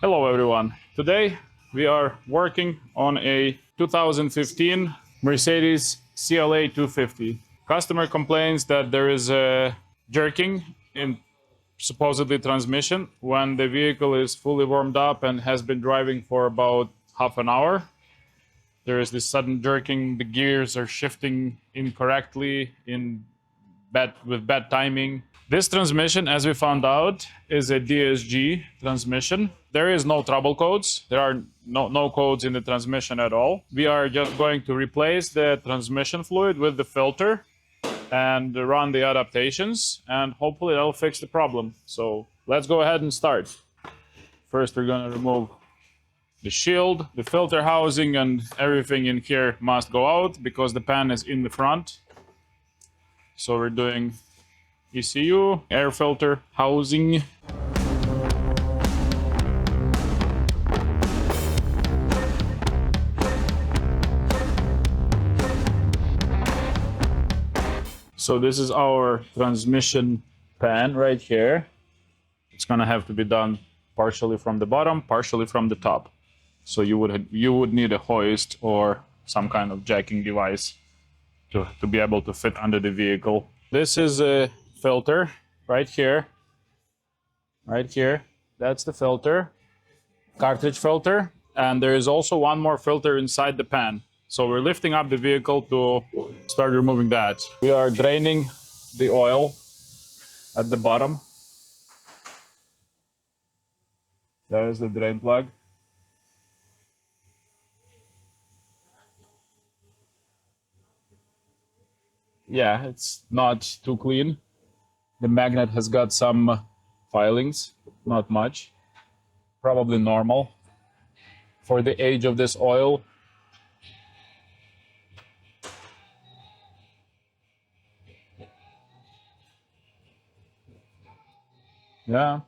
Hello everyone. Today we are working on a 2015 Mercedes CLA 250. Customer complains that there is a jerking in supposedly transmission when the vehicle is fully warmed up and has been driving for about half an hour. There is this sudden jerking, the gears are shifting incorrectly with bad timing. This transmission, as we found out, is a DSG transmission. There is no trouble codes. There are no codes in the transmission at all. We are just going to replace the transmission fluid with the filter and run the adaptations, and hopefully that'll fix the problem. So let's go ahead and start. First, we're going to remove the shield, the filter housing, and everything in here must go out because the pan is in the front. So we're doing ECU, air filter housing. So this is our transmission pan right here. It's gonna have to be done partially from the bottom, partially from the top. So you would need a hoist or some kind of jacking device to be able to fit under the vehicle. This is a filter right here. Right here. That's the filter. Cartridge filter. And there is also one more filter inside the pan. So we're lifting up the vehicle to start removing that. We are draining the oil at the bottom. There is the drain plug. Yeah, it's not too clean. The magnet has got some filings, not much. Probably normal for the age of this oil. Yeah,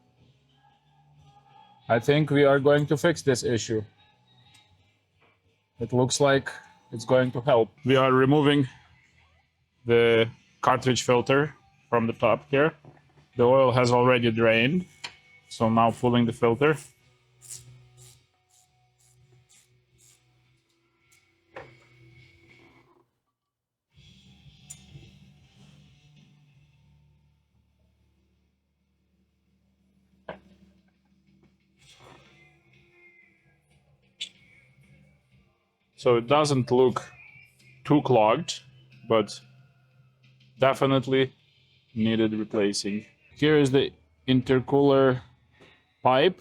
I think we are going to fix this issue. It looks like it's going to help. We are removing the cartridge filter from the top here. The oil has already drained, so now pulling the filter. So it doesn't look too clogged, but definitely needed replacing. Here is the intercooler pipe,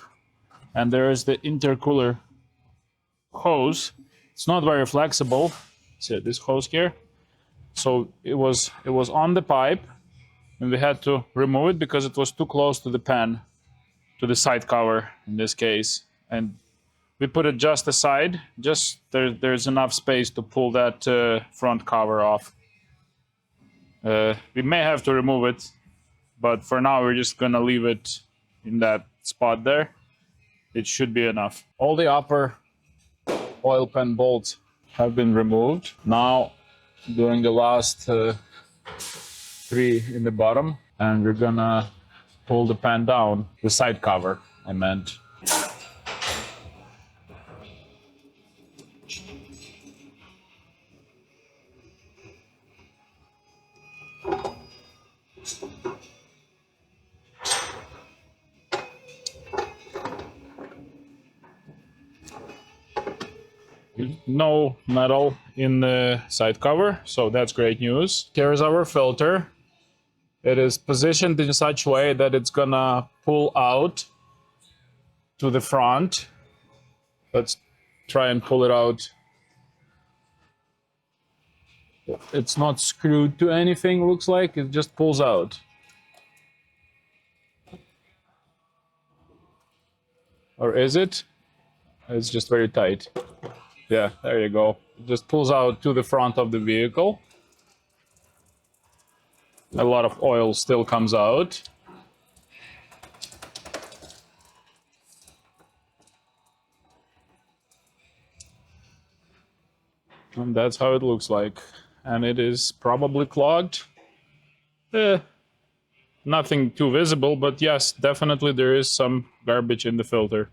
and there is the intercooler hose. It's not very flexible. See this hose here? So it was on the pipe, and we had to remove it because it was too close to the pan, to the side cover in this case. And we put it just aside, just there's enough space to pull that front cover off. We may have to remove it, but for now we're just gonna leave it in that spot there. It should be enough. All the upper oil pan bolts have been removed. Now doing the last 3 in the bottom, and we're gonna pull the pan down, the side cover I meant. No metal in the side cover, so that's great news. Here's our filter. It is positioned in such a way that it's gonna pull out to the front. Let's try and pull it out. It's not screwed to anything, looks like. It just pulls out. Or is it? It's just very tight. Yeah, there you go. It just pulls out to the front of the vehicle. A lot of oil still comes out. And that's how it looks like. And it is probably clogged. Nothing too visible, but yes, definitely there is some garbage in the filter.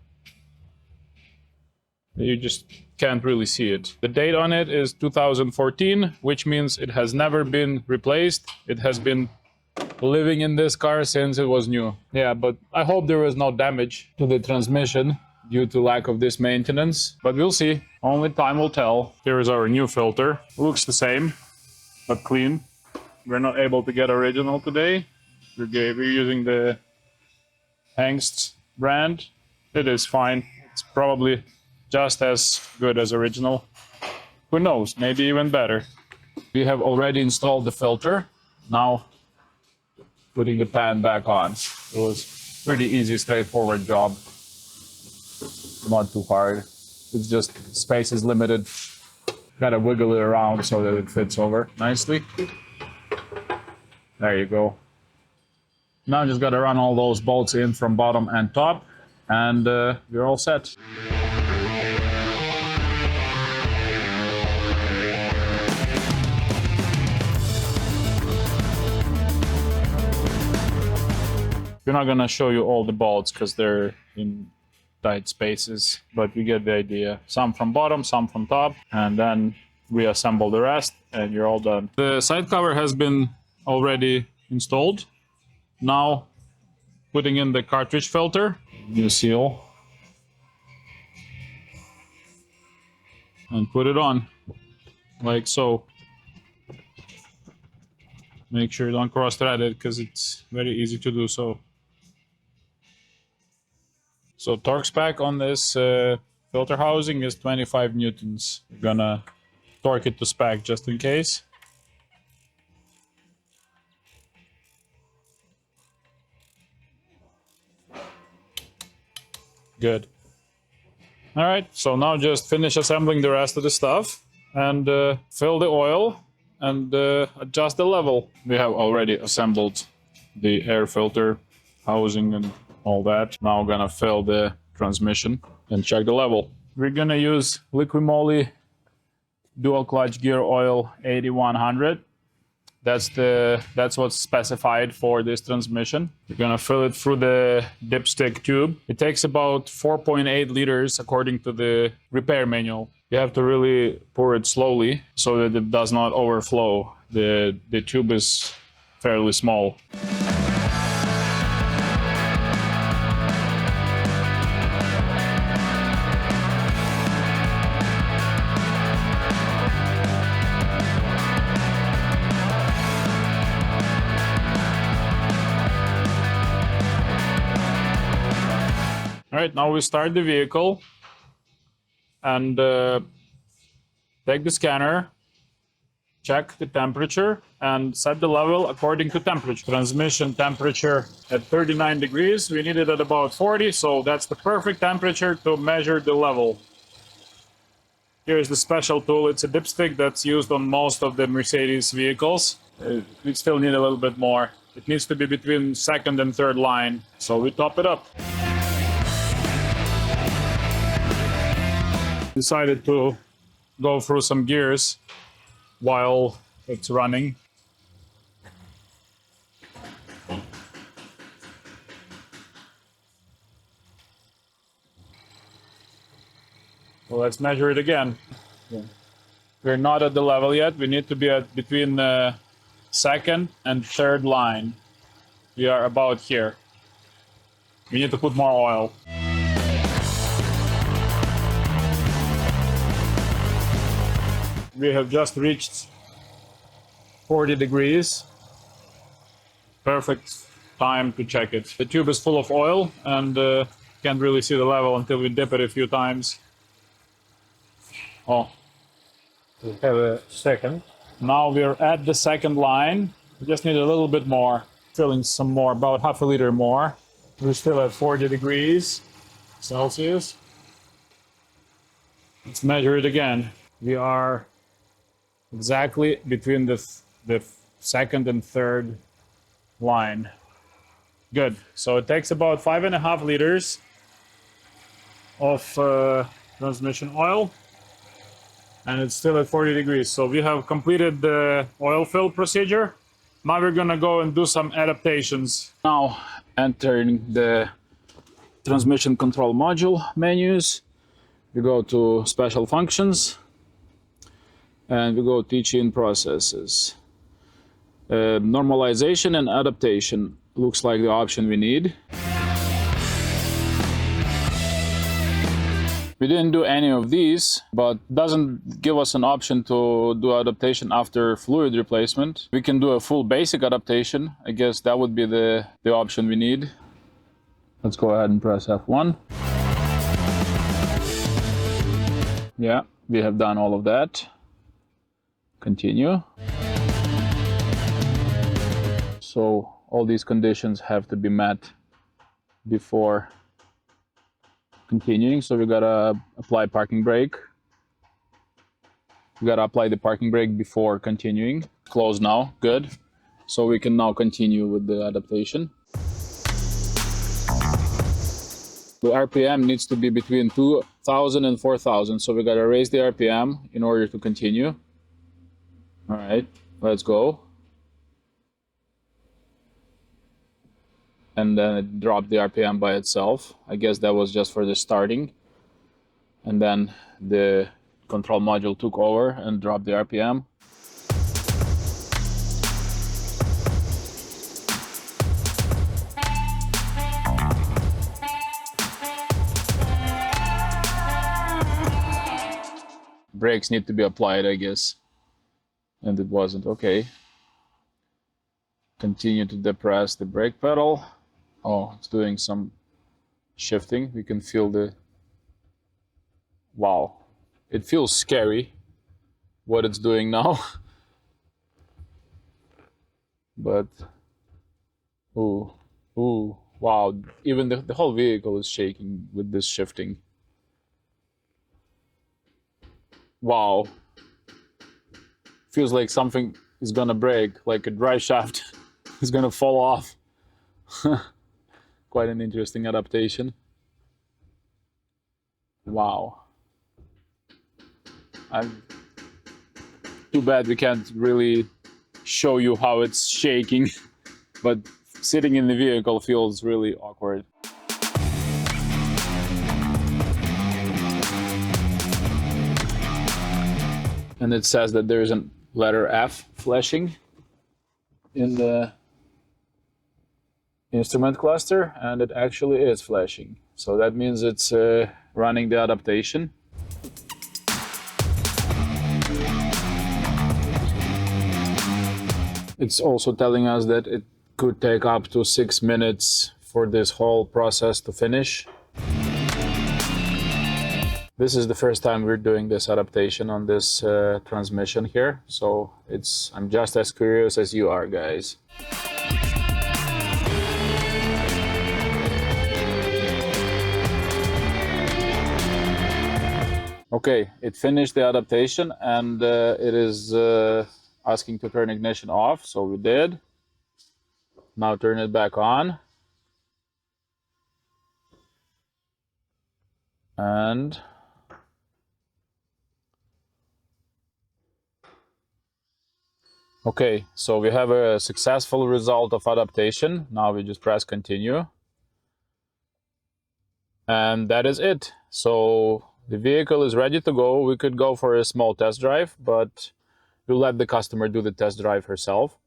You just can't really see it. The date on it is 2014, which means it has never been replaced. It has been living in this car since it was new. Yeah, but I hope there was no damage to the transmission due to lack of this maintenance, but we'll see. Only time will tell. Here is our new filter. Looks the same, but clean. We're not able to get original today. We're using the Hengst brand. It is fine. It's probably just as good as original. Who knows, maybe even better. We have already installed the filter. Now putting the pan back on. It was pretty easy, straightforward job. Not too hard. It's just space is limited. Gotta wiggle it around so that it fits over nicely. There you go. Now just gotta run all those bolts in from bottom and top, and we're all set. We're not gonna show you all the bolts because they're in tight spaces, but you get the idea. Some from bottom, some from top, and then reassemble the rest, and you're all done. The side cover has been already installed. Now putting in the cartridge filter, new seal, and put it on like so. Make sure you don't cross thread it because it's very easy to do so. So torque spec on this filter housing is 25 newtons. We're gonna torque it to spec just in case. Good. All right, so now just finish assembling the rest of the stuff and fill the oil and adjust the level. We have already assembled the air filter housing and all that. Now I'm gonna fill the transmission and check the level. We're gonna use Liqui Moly dual clutch gear oil 8100. That's what's specified for this transmission. We're gonna fill it through the dipstick tube. It takes about 4.8 liters according to the repair manual. You have to really pour it slowly so that it does not overflow. The tube is fairly small. All right, now we start the vehicle and take the scanner, check the temperature, and set the level according to temperature. Transmission temperature at 39 degrees. We need it at about 40, so that's the perfect temperature to measure the level. Here's the special tool. It's a dipstick that's used on most of the Mercedes vehicles. We still need a little bit more. It needs to be between second and third line, so we top it up. Decided to go through some gears while it's running. So let's measure it again. Yeah. We're not at the level yet. We need to be at between the second and third line. We are about here. We need to put more oil. We have just reached 40 degrees. Perfect time to check it. The tube is full of oil and can't really see the level until we dip it a few times. Oh. We have a second. Now we're at the second line. We just need a little bit more. Filling some more, about half a liter more. We're still at 40 degrees Celsius. Let's measure it again. We are exactly between the second and third line. Good. So it takes about 5.5 liters of transmission oil, and it's still at 40 degrees. So we have completed the oil fill procedure. Now we're gonna go and do some adaptations. Now entering the transmission control module menus, We go to special functions and we go teaching processes. Normalization and adaptation looks like the option we need. We didn't do any of these, but doesn't give us an option to do adaptation after fluid replacement. We can do a full basic adaptation. I guess that would be the option we need. Let's go ahead and press F1. Yeah, we have done all of that. Continue. So all these conditions have to be met before continuing. So we gotta apply parking brake. We gotta apply the parking brake before continuing. Close now, good. So we can now continue with the adaptation. The RPM needs to be between 2,000 and 4,000. So we gotta raise the RPM in order to continue. All right, let's go. And then it dropped the RPM by itself. I guess that was just for the starting. And then the control module took over and dropped the RPM. Brakes need to be applied, I guess. And it wasn't. Okay. Continue to depress the brake pedal. Oh, it's doing some shifting. We can feel the... Wow. It feels scary what it's doing now. But... Ooh. Ooh. Wow. Even the whole vehicle is shaking with this shifting. Wow. Feels like something is gonna break, like a drive shaft is gonna fall off. Quite an interesting adaptation. Wow. Too bad we can't really show you how it's shaking, but sitting in the vehicle feels really awkward. And it says that there is a letter F flashing in the instrument cluster, and it actually is flashing. So that means it's running the adaptation. It's also telling us that it could take up to 6 minutes for this whole process to finish. This is the first time we're doing this adaptation on this transmission here, so I'm just as curious as you are, guys. Okay, it finished the adaptation and it is asking to turn ignition off, so we did. Now turn it back on. And okay, so we have a successful result of adaptation. Now we just press continue. And that is it. So the vehicle is ready to go. We could go for a small test drive, but we'll let the customer do the test drive herself.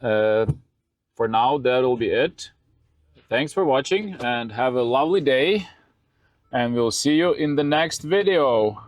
For now, that'll be it. Thanks for watching and have a lovely day. And we'll see you in the next video.